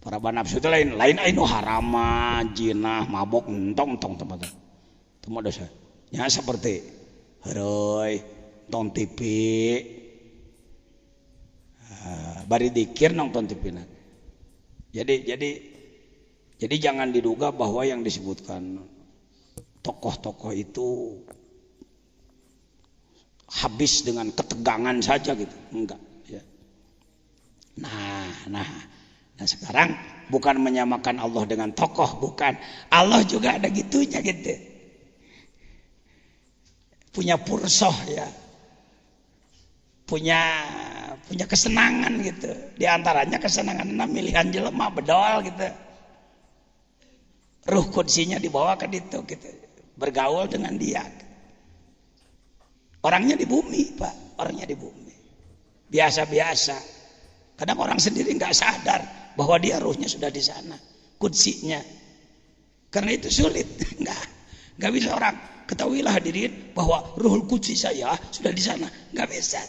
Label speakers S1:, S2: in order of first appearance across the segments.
S1: para banafsu itu lain anu harama jinah mabok entong tempat temu dosa nya seperti heureui nonton TV bari dikir nonton TV na jadi jangan diduga bahwa yang disebutkan tokoh-tokoh itu habis dengan ketegangan saja gitu, enggak ya. Nah sekarang bukan menyamakan Allah dengan tokoh, bukan. Allah juga ada gitunya gitu, punya pursoh ya, punya kesenangan gitu. Di antaranya kesenangan milihan jelema bedol gitu, ruh kutsinya dibawa ke situ gitu, bergaul dengan dia. Orangnya di bumi Pak, orangnya di bumi biasa-biasa. Kadang orang sendiri nggak sadar bahwa dia ruhnya sudah di sana, kutsinya. Karena itu sulit, nggak bisa orang. Ketahuilah hadirin bahwa ruhul kudsi saya sudah di sana, nggak bisa.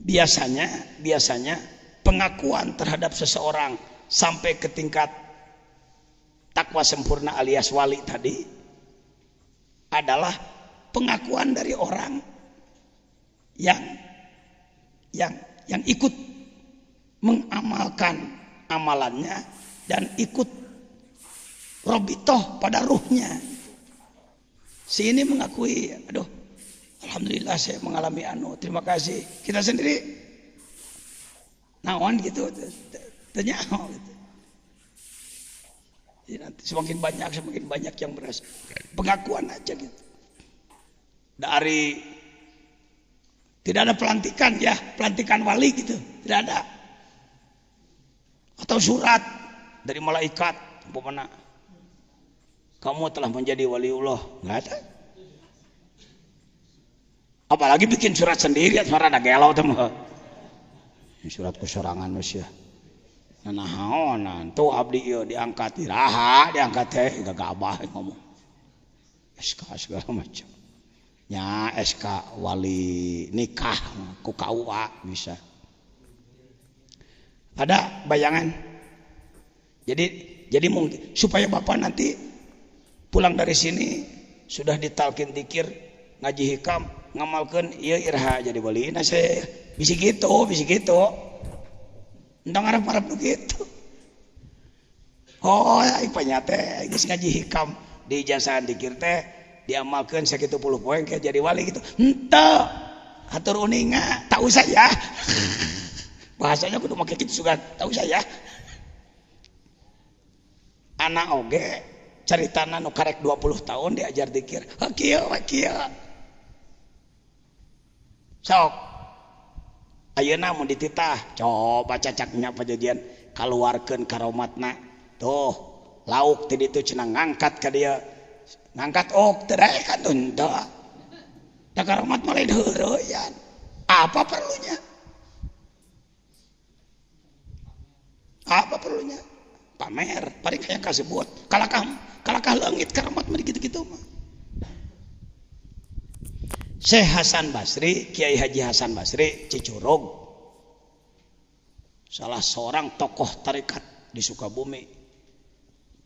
S1: Biasanya pengakuan terhadap seseorang sampai ke tingkat takwa sempurna alias wali tadi adalah pengakuan dari orang yang ikut mengamalkan amalannya dan ikut robitoh pada ruhnya. Si ini mengakui, aduh, alhamdulillah saya mengalami terima kasih. Kita sendiri naon gitu, tanya gitu. Jadi nanti semakin banyak yang merasa pengakuan aja gitu. Dari tidak ada pelantikan ya, pelantikan wali gitu, tidak ada. Atau surat dari malaikat, umpamanya kamu telah menjadi waliullah, nggak ada. Apalagi bikin surat sendiri, suara ada gelau teman. Surat kesorangan manusia. Nahonan tuh abdi ieu diangkat iraha diangkat teh gagabah ngomong SK segala macam nya SK wali nikah ku KUA bisa ada bayangan. Jadi mungkin supaya Bapak nanti pulang dari sini sudah ditalkin dzikir ngaji hikam ngamalkeun ieu iraha jadi wali nah saya bisi gitu entong harap begitu. Oh, ipanya teh geus ngaji hikam di ijazah dikir teh diamalkeun sakitu puluh poin kayak jadi wali gitu. Henteu. Hatur uninga, tahu saya. Bahasanya kudu make kitu sugan, tahu saya. Anak oge caritana nu karek 20 tahun diajar dikir. Kieu. Sok ayeuna mun dititah coba cacaknya pajadian kaluarkeun karomatna tuh lauk ti ditu cenah ngangkat ka dia ngangkat teu dae kan teu da karomat mah lain heureuyan apa perlunya pamer paling kayak kasebut kalakah leungit karomat mah gitu-gitu mah. Syekh Hasan Basri, Kiai Haji Hasan Basri, Cicurug, salah seorang tokoh tarekat di Sukabumi,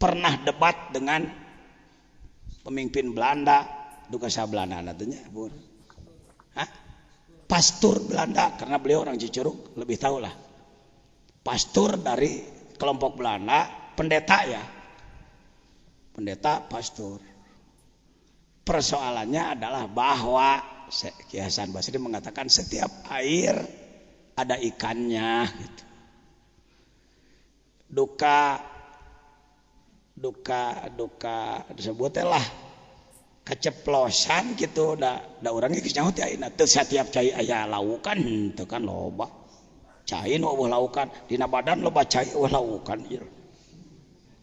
S1: pernah debat dengan pemimpin Belanda, duka sa Belanda nantinya, bun, pastur Belanda, karena beliau orang Cicurug, lebih tahu lah, pastur dari kelompok Belanda, pendeta ya, pendeta pastur. Persoalannya adalah bahwa Kiai Hasan Basri mengatakan setiap air ada ikannya gitu. Duka disebutlah keceplosan gitu da urang geus nyaho teh ayeuna teu setiap cai aya laukan teu kan loba cai nu eueuh laukan dina badan loba cai eueuh laukan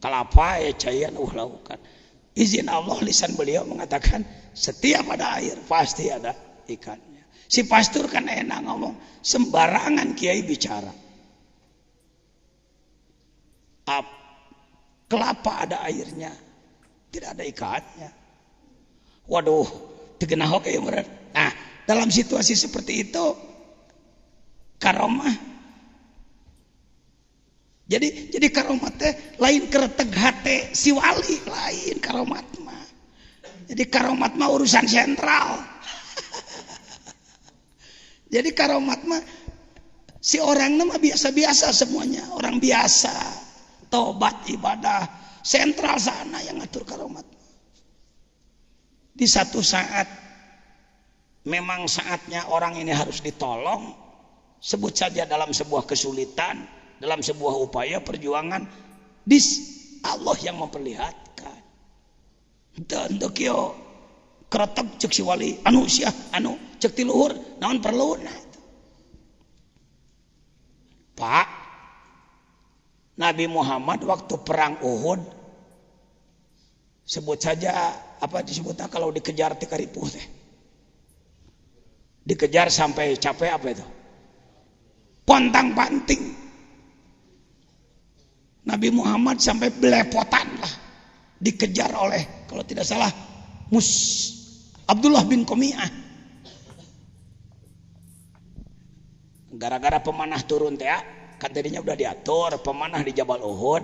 S1: kalapa cai eueuh laukan. Izin Allah lisan beliau mengatakan setiap ada air pasti ada ikannya. Si pastor kan enak ngomong sembarangan kiai bicara. Kelapa ada airnya, tidak ada ikannya. Waduh, tegenah oke ya berat. Nah, dalam situasi seperti itu karomah. Jadi karomat teh lain kereteg hate si wali, lain karomat mah. Jadi karomat mah urusan sentral. Jadi karomat mah si orang mah biasa-biasa semuanya, orang biasa. Tobat ibadah sentral sana yang ngatur karomat. Di satu saat memang saatnya orang ini harus ditolong, sebut saja dalam sebuah kesulitan, dalam sebuah upaya perjuangan, Allah yang memperlihatkan. Dan dokio kereteg cek si wali anu sia anu cek ti luhur naon perlu nah. Pak, Nabi Muhammad waktu perang Uhud, sebut saja apa disebutnya kalau dikejar tikaripuh teh, dikejar sampai capek apa itu, pontang panting. Nabi Muhammad sampai belepotan lah, dikejar oleh kalau tidak salah Abdullah bin Qami'ah. Gara-gara pemanah turun teh, kan tadinya udah diatur pemanah di Jabal Uhud,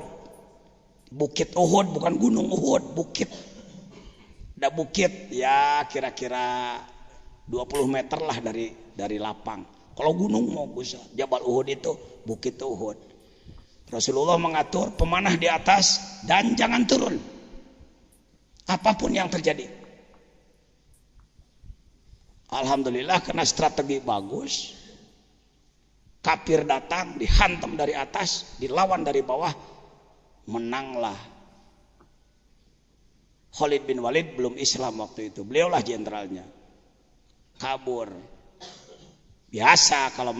S1: bukit Uhud, bukan gunung Uhud, bukit. Ada bukit ya kira-kira 20 meter lah dari lapang. Kalau gunung mau bisa, Jabal Uhud itu bukit Uhud. Rasulullah mengatur pemanah di atas dan jangan turun, apapun yang terjadi. Alhamdulillah karena strategi bagus, kafir datang dihantam dari atas, dilawan dari bawah, menanglah. Khalid bin Walid belum Islam waktu itu, beliaulah jenderalnya, kabur. Biasa kalau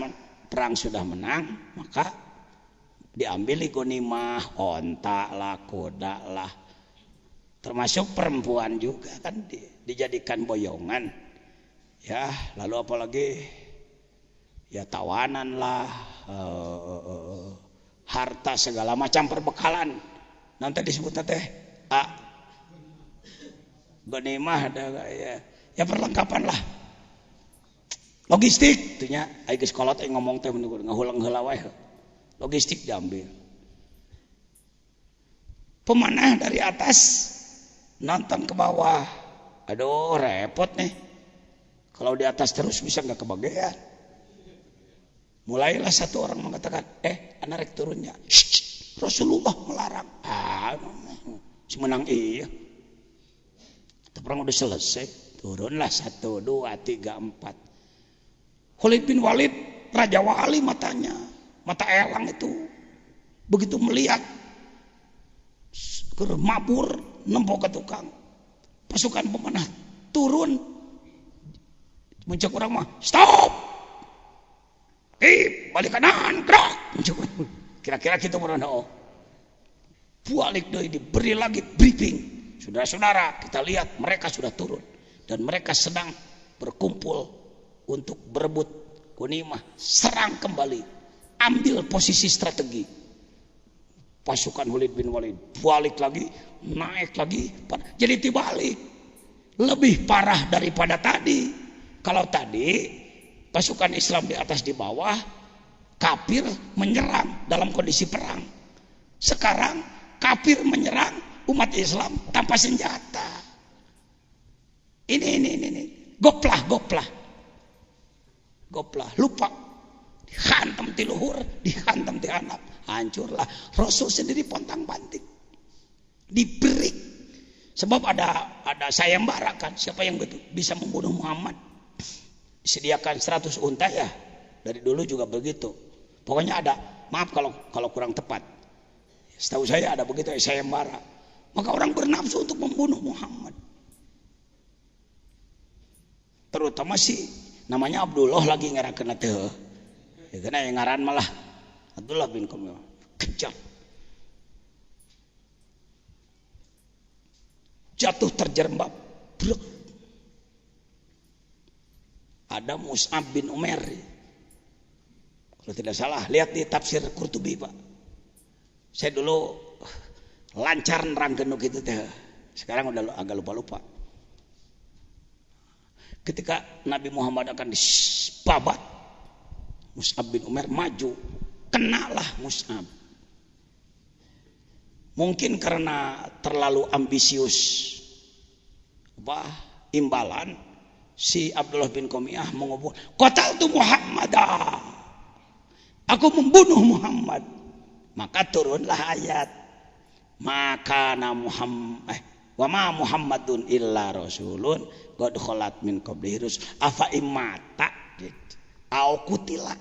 S1: perang sudah menang maka diambil ghanimah, onta lah, kuda lah, termasuk perempuan juga kan dijadikan boyongan ya. Lalu apalagi ya tawanan lah, harta segala macam perbekalan. Nanti disebut teh ghanimah ya perlengkapan lah, logistik tuhnya. Ai geus kolot ngomong teh ngahulang heula wae, logistik diambil. Pemanah dari atas nonton ke bawah, aduh repot nih, kalau di atas terus bisa nggak kebagian. Mulailah satu orang mengatakan, anak rek turunnya. Rasulullah melarang. Semenang iya. Perang udah selesai, turunlah 1, 2, 3, 4. Khalid bin Walid, Raja Wali matanya, mata elang itu, begitu melihat mabur nempok ke tukang. Pasukan pemanah turun, muncul orang mah, stop, balik kanan, gerak. Kira-kira kita merana balik deh, diberi lagi briefing. Saudara-saudara, kita lihat mereka sudah turun dan mereka sedang berkumpul untuk berebut ghanimah. Serang kembali, ambil posisi strategi. Pasukan Khalid bin Walid balik lagi, naik lagi, jadi dibalik. Lebih parah daripada tadi. Kalau tadi pasukan Islam di atas di bawah, kafir menyerang dalam kondisi perang. Sekarang kafir menyerang umat Islam tanpa senjata. Ini goplah, lupa, dihantam ti luhur, dihantam ti anak, hancurlah. Rasul sendiri pontang panting, diberi. Sebab ada sayembara kan, siapa yang bisa membunuh Muhammad, disediakan 100 unta ya. Dari dulu juga begitu. Pokoknya ada, maaf kalau kurang tepat. Setahu saya ada begitu sayembara. Maka orang bernafsu untuk membunuh Muhammad. Terutama si namanya Abdullah lagi ngerakeun teh. Ya kana yang ngaran malah Abdullah bin Qami'ah. Kejam. Jatuh terjerembab. Brek. Ada Mus'ab bin Umair. Kalau tidak salah, lihat di tafsir Qurtubi, Pak. Saya dulu lancar nerangkeun gitu teh. Sekarang udah agak lupa-lupa. Ketika Nabi Muhammad akan dibabat, Mus'ab bin Umair maju, kenalah Mus'ab. Mungkin karena terlalu ambisius imbalan, si Abdullah bin Qamiyah mengubur, qataltu Muhammadah, aku membunuh Muhammad. Maka turunlah ayat, maka wa ma Muhammadun illa rasulun qad khalat min qablihi rusul afa imata au kutila,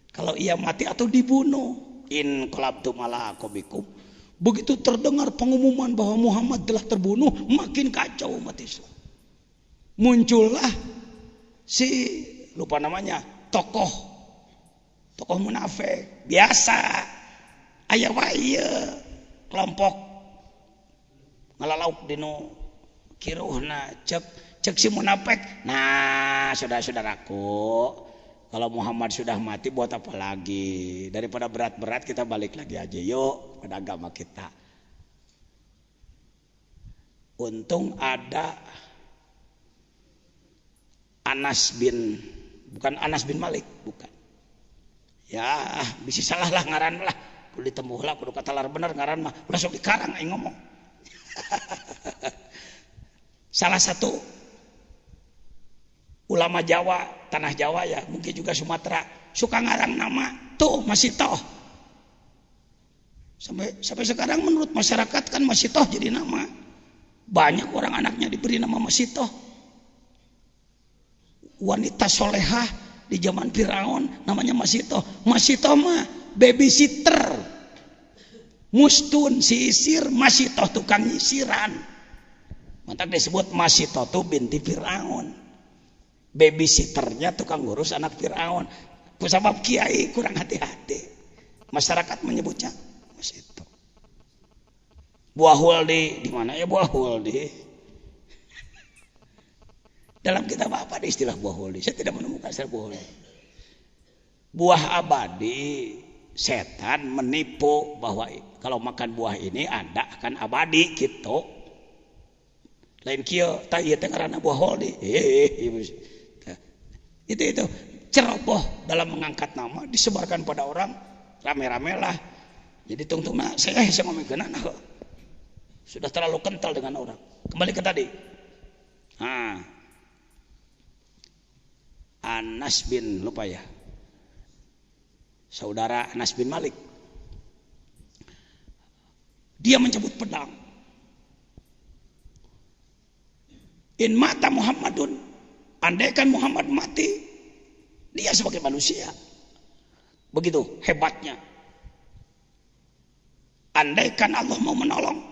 S1: kalau ia mati atau dibunuh, in qalabtum ala aqabikum. Begitu terdengar pengumuman bahwa Muhammad telah terbunuh, makin kacau umat Islam. Muncullah si lupa namanya, tokoh munafik biasa, aya wae kelompok ngalalauk dinu kiruhna, cek si munafik. Nah, saudara-saudaraku, kalau Muhammad sudah mati buat apa lagi? Daripada berat-berat kita balik lagi aja yuk pada agama kita. Untung ada bukan Anas bin Malik, bukan. Ya, bisa salah lah ngaran lah. Kudu ditembuh lah, kudu kata lar bener ngaran mah. Udah sok dikarang aing ngomong. Salah satu ulama Jawa, tanah Jawa ya, mungkin juga Sumatera, suka ngarang nama tuh masih toh. Sampai sekarang menurut masyarakat kan masih toh jadi nama. Banyak orang anaknya diberi nama masih toh. Wanita solehah di zaman Firaun namanya Masitoh. Masitoh mah babysitter, mustun sisir, Masitoh tukang nyisiran. Mantap disebut Masitoh tuh binti Firaun. Babysitternya tukang ngurus anak Firaun. Kusabab kiai kurang hati-hati, masyarakat menyebutnya Masitoh. Buah huldi di mana ya buah huldi? Dalam kitab apa ada istilah buah huldi? Saya tidak menemukan istilah buah huldi. Buah abadi, setan menipu bahwa kalau makan buah ini Anda akan abadi gitu. Lain kieu tah ieu teh ngaranna buah huldi. Itu ceroboh dalam mengangkat nama, disebarkan pada orang rame-rame lah. Jadi tungtungna saya ngomongkeun sudah terlalu kental dengan orang. Kembali ke tadi. Anas bin lupa ya, saudara Anas bin Malik, dia mencabut pedang. In mata Muhammadun, andaikan Muhammad mati, dia sebagai manusia, begitu hebatnya. Andaikan Allah mau menolong,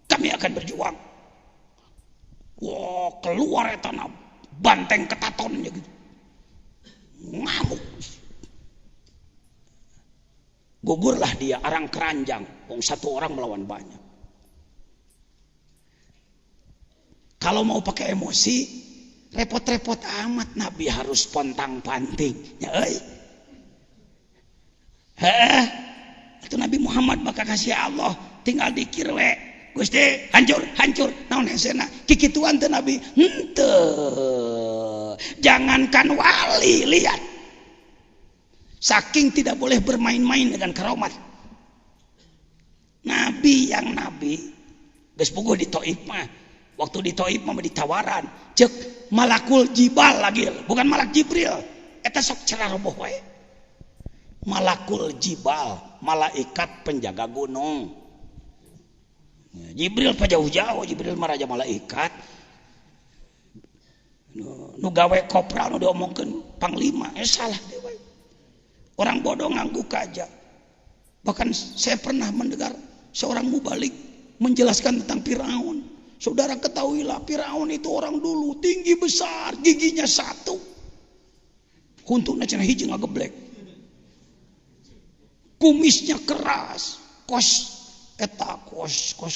S1: kami akan berjuang. Wah, keluar tanah banteng ketatonnya gitu, ngamuk. Gugurlah dia arang keranjang, satu orang melawan banyak. Kalau mau pakai emosi, repot-repot amat, Nabi harus pontang-panting ya itu Nabi Muhammad bakal kasih Allah tinggal dikir we Gusti hancur naon hesena kikituan teh Nabi henteu. Jangankan wali, lihat saking tidak boleh bermain-main dengan karomat Nabi geus puguh di Thaif mah. Waktu di Thaif mah ditawaran cek malakul jibal lagi, bukan malak Jibril, eta sok ceraroboh wae. Malakul jibal, malaikat penjaga gunung. Jibril pa jauh-jauh, Jibril mah raja malaikat. Nu gawe kopral nu diomongkeun panglima, salah dewe. Orang bodoh ngangguk aja. Bahkan saya pernah mendengar seorang mubalik menjelaskan tentang Firaun. Saudara ketahuilah Firaun itu orang dulu tinggi besar, giginya satu. Kuntuna cenah hiji ngageblek. Kumisnya keras, kos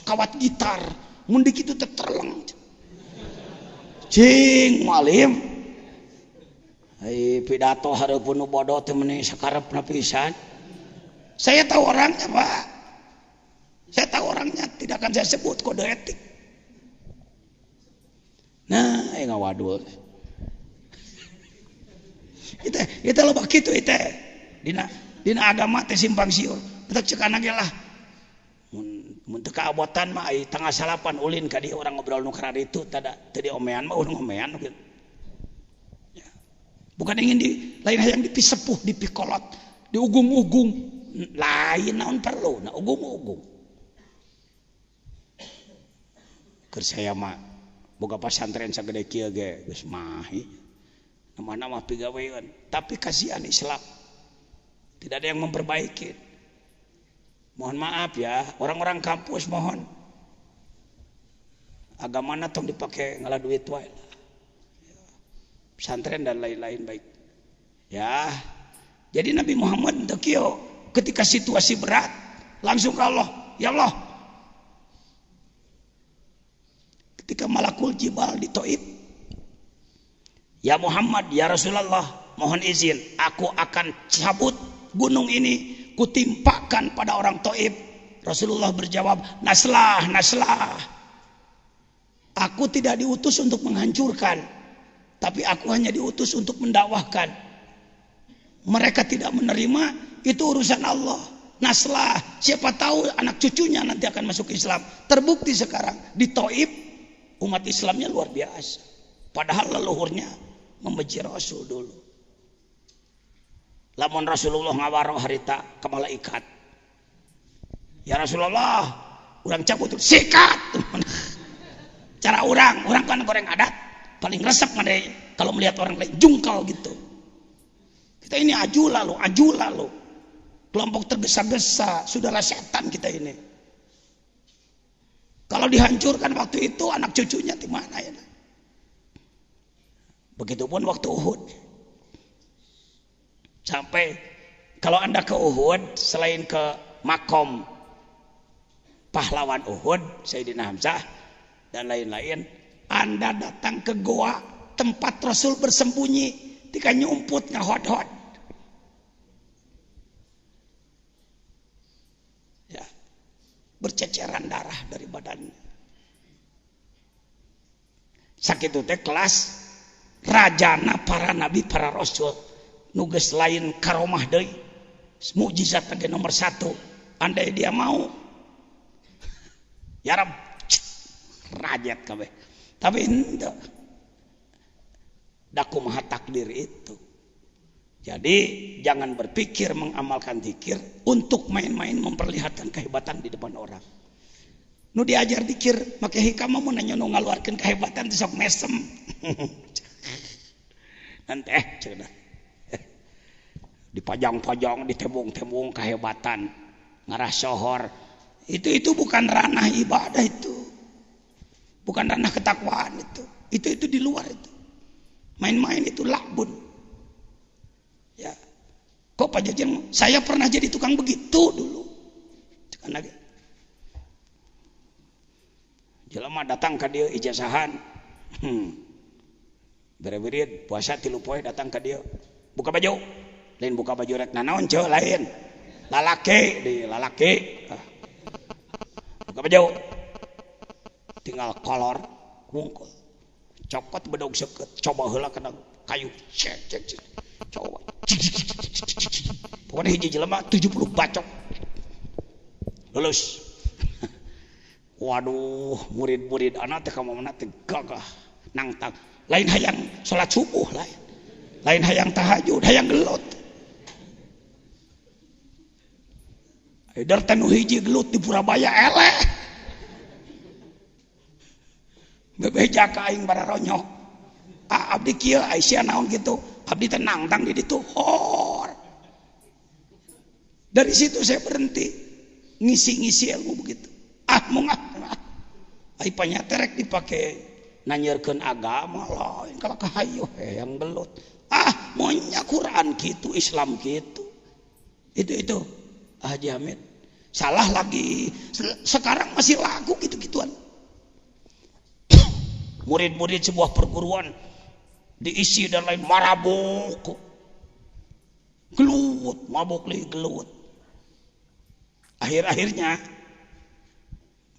S1: kawat gitar, mun dikitu teh terleng. Cing malim. Pidato hareupeun nu bodoh teh meuni sakarepna pisan. Saya tahu orangnya, Pak. Saya tahu orangnya, tidak akan saya sebut kode etik. Nah, ngawadul. Itu loba kitu itu. Dina agama teh simpang siur. Betak cek anak lah. Mun teu kaabotan mah ai tanggal 8 ulin ka dieu orang ngobrol nu karari itu tadi omean mah urang omean gitu. Ya. Bukan ingin lain hayang dipisepuh, dipikolot, diugung-ugung. Lain naon perlu, na ugung-ugung. Keur saya mah boga pasantren sagede kieu ge geus mahi. Nama-nama pigawean, tapi kasihan Islam. Tidak ada yang memperbaiki. Mohon maaf ya, orang-orang kampus mohon. Agamana tong dipakai ngalah duit wae lah. Pesantren dan lain-lain baik. Ya. Jadi Nabi Muhammad teu kieu ketika situasi berat langsung ke Allah, ya Allah. Ketika Malakul Jibal di Taif, ya Muhammad, ya Rasulullah, mohon izin, aku akan cabut gunung ini, kutimpakan pada orang Taif. Rasulullah berjawab, naslah, naslah. Aku tidak diutus untuk menghancurkan, tapi aku hanya diutus untuk mendakwahkan. Mereka tidak menerima, itu urusan Allah. Naslah, siapa tahu anak cucunya nanti akan masuk Islam. Terbukti sekarang di Taif umat Islamnya luar biasa. Padahal leluhurnya membenci Rasul dulu. Lamun Rasulullah ngawaro harita ke malaikat, ya Rasulullah, urang cabut sikat. Cara orang kan goreng adat paling resep ngadai kalau melihat orang lain jungkal gitu. Kita ini aju lalu kelompok tergesa-gesa, saudara setan kita ini. Kalau dihancurkan waktu itu anak cucunya di mana ya? Begitupun waktu Uhud. Sampai kalau Anda ke Uhud, selain ke makom pahlawan Uhud, Sayyidina Hamzah dan lain-lain, Anda datang ke goa tempat Rasul bersembunyi, tika nyumput ngahod-hod. Ya, berceceran darah dari badannya. Sakitu teh kelas rajana para nabi, para rasul. Nugas lain karomah deui, mukjizat lagi nomor 1. Andai dia mau, ya Rab, rajat kabeh. Tapi ente, daku maha takdir itu. Jadi jangan berpikir mengamalkan zikir untuk main-main memperlihatkan kehebatan di depan orang. Nu diajar zikir, make hikam mau nanya nu ngaluarkeun kehebatan sok mesem. Nanti cenah. Dipajang-pajang, ditembung-tembung kehebatan, ngarah sohor. Itu bukan ranah ibadah itu. Bukan ranah ketakwaan itu. Itu di luar itu. Main-main itu lakbun. Ya. Kok Pak Jajan, saya pernah jadi tukang begitu dulu. Cekan lagi. Jelema datang ke dia ijazahan. Bere-bere puasa 3 poe datang ke dia. Buka baju. Lain buka baju rek nanaon ceu lain. Lalaki. Buka baju. Tinggal kolor wungkul. Copot bedog seukeut. Coba heula kana kayu. Cek. Coba. Pokoknya hiji jelema 70 bacok. Lulus. Waduh, murid-murid anak teh kamana teh gagah nangtang. Lain hayang salat subuh lain. Lain hayang tahajud, hayang gelut. Edar tanu hiji gelut di Purabaya eleh. Bebeja ka aing bararonyo. Abdi kieu Aisyah naon gitu. Abdi teh nangtang di ditu hor. Dari situ saya berhenti ngisi-ngisi ilmu begitu. Mungah. Ai panyaterek dipake nanyerkeun agama lain kalau kahayu yang gelut. Monya Quran gitu, Islam gitu. Itu. Haji Hamid salah lagi. Sekarang masih laku gitu-gituan. Murid-murid sebuah perguruan diisi dan lain marabuk, gelut, mabuk lagi gelut. Akhir-akhirnya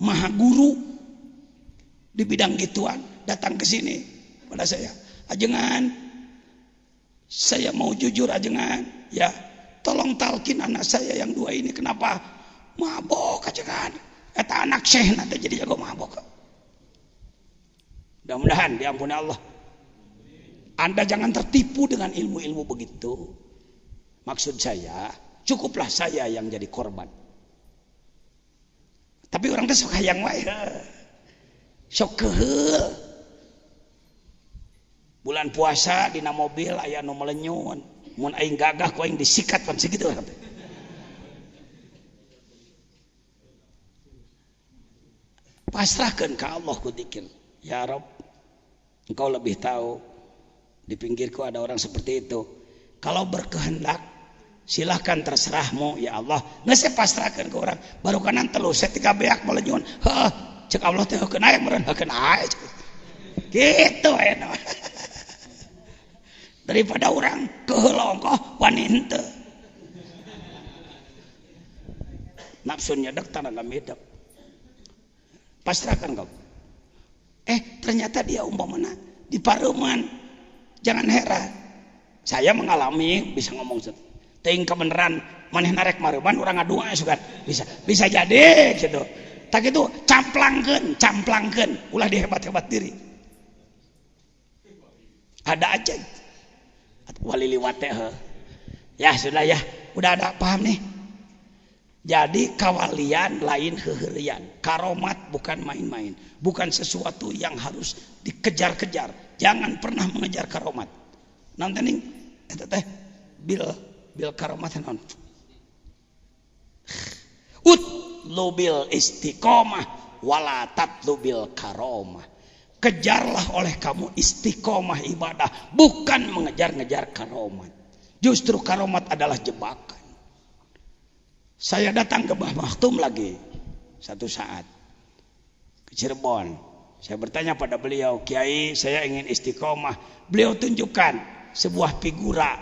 S1: maha guru di bidang gituan datang ke sini pada saya, ajengan Saya mau jujur ajengan, ya. Tolong talkin anak saya yang 2 ini kenapa mabok ajengan. Eta anak syekh nanti jadi jago mabok. Mudah-mudahan diampuni Allah. Anda jangan tertipu dengan ilmu-ilmu begitu. Maksud saya, cukuplah saya yang jadi korban. Tapi orang teh sok hayang wae. Sok keheul. Bulan puasa dina mobil aya nu melenyun. Mun aing gagah ku aing disikat pan segitu lah. Pasrahkeun ka Allah ku dzikir. Ya Rabb, Engkau lebih tahu. Di pinggirku ada orang seperti itu. Kalau berkehendak, silahkan terserahmu ya Allah. Nggak saya pasrahkan ke orang. Baru kanan telus, saya 3 beak melenyun. Cek Allah teh kena yang meren kena. Gitu ya. Daripada orang kehelongkoh wanita. Nafsunya dek tanah medap. Pasrahkan kau. Ternyata dia umpamana di Pareman. Jangan heran, saya mengalami bisa ngomong ting kebenaran maneh narek mareman orang ngadua sugan bisa jadi gitu. Tak itu camplangkeun ulah dihebat-hebat diri. Ada aja wali liwat teh. Ya sudah ya, udah ada paham nih. Jadi kawalian lain heheurian. Karomat bukan main-main, bukan sesuatu yang harus dikejar-kejar. Jangan pernah mengejar karomat. Nanti nih, teh bil karomat non. Utlubil istiqomah wala tatlubil karomah. Kejarlah oleh kamu istiqomah ibadah, bukan mengejar-ngejar karomat. Justru karomat adalah jebakan. Saya datang ke Mbah Maktum lagi satu saat ke Cirebon. Saya bertanya pada beliau, Kiai, saya ingin istiqomah. Beliau tunjukkan sebuah figura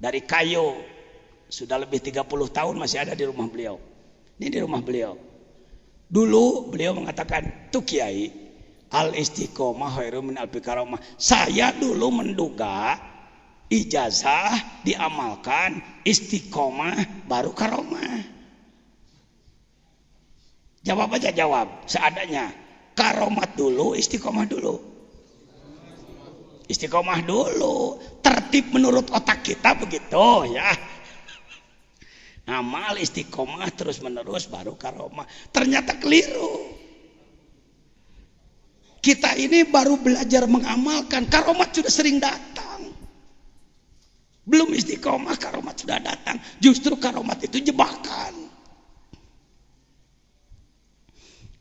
S1: dari kayu. Sudah lebih 30 tahun masih ada di rumah beliau. Ini di rumah beliau. Dulu beliau mengatakan, tuh Kiai, al istiqomah khairum min alfi karomah. Saya dulu menduga ijazah diamalkan, istiqomah baru karomah. Jawab aja, jawab seadanya. Karomat dulu, istiqomah dulu. Istiqomah dulu. Tertib menurut otak kita begitu ya. Amal istiqomah terus menerus baru karomah. Ternyata keliru. Kita ini baru belajar mengamalkan. Karomat sudah sering datang. Belum istiqomah, karomat sudah datang. Justru karomat itu jebakan.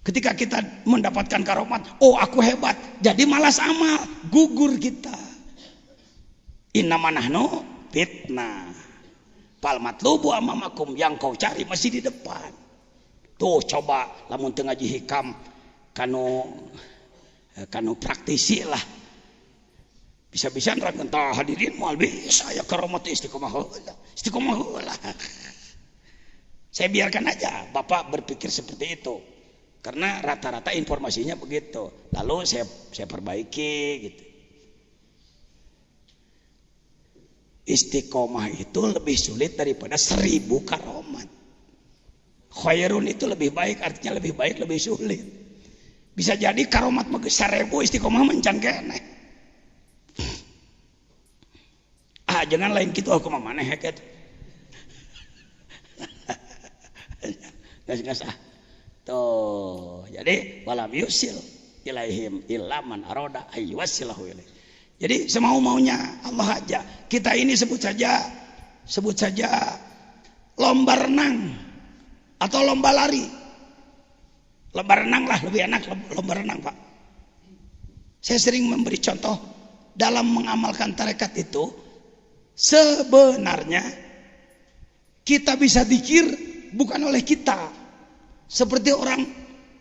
S1: Ketika kita mendapatkan karomat, oh aku hebat, jadi malas amal, gugur kita. Innama nahnu fitnah. Fal matlubu amamakum, yang kau cari masih di depan. Tuh coba lamun teu ngaji hikam kanu praktisi lah. Bisa-bisa nerangkeun tah hadirin moal bisa ya karomat istiqomah heula. Istiqomah heula. Saya biarkan aja Bapak berpikir seperti itu. Karena rata-rata informasinya begitu. Lalu saya perbaiki gitu. Istiqomah itu lebih sulit daripada 1000 karomat. Khairun itu lebih baik, artinya lebih baik, lebih sulit. Bisa jadi karomat mah 1000, istiqomah mencan keneh. Jangan lain gitu aku mah maneh gitu. Gas. Tuh, jadi walam yusil ilaihim ilaman aroda ayyusilahu ilaih. Jadi semau-maunya Allah aja. Kita ini sebut saja lomba renang atau lomba lari. Lomba renang lah lebih enak, lomba renang Pak. Saya sering memberi contoh dalam mengamalkan tarekat itu. Sebenarnya kita bisa dzikir bukan oleh kita. Seperti orang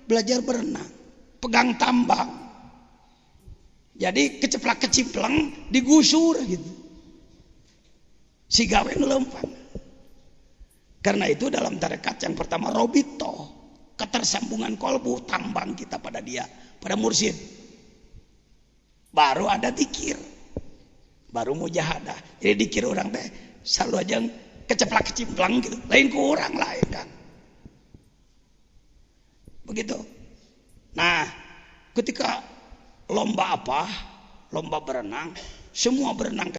S1: belajar berenang, pegang tambang. Jadi keceplak kecimplang digusur gitu. Si gawe ngelempang. Karena itu dalam tarekat yang pertama robito, ketersambungan kolbu, tambang kita pada dia, pada mursyid. Baru ada dzikir. baru mujahadah. Jadi dikira orang teh selalu aja keceplak kecimplang gitu. Lain kurang lain kan. Begitu. Nah, ketika lomba berenang, semua berenang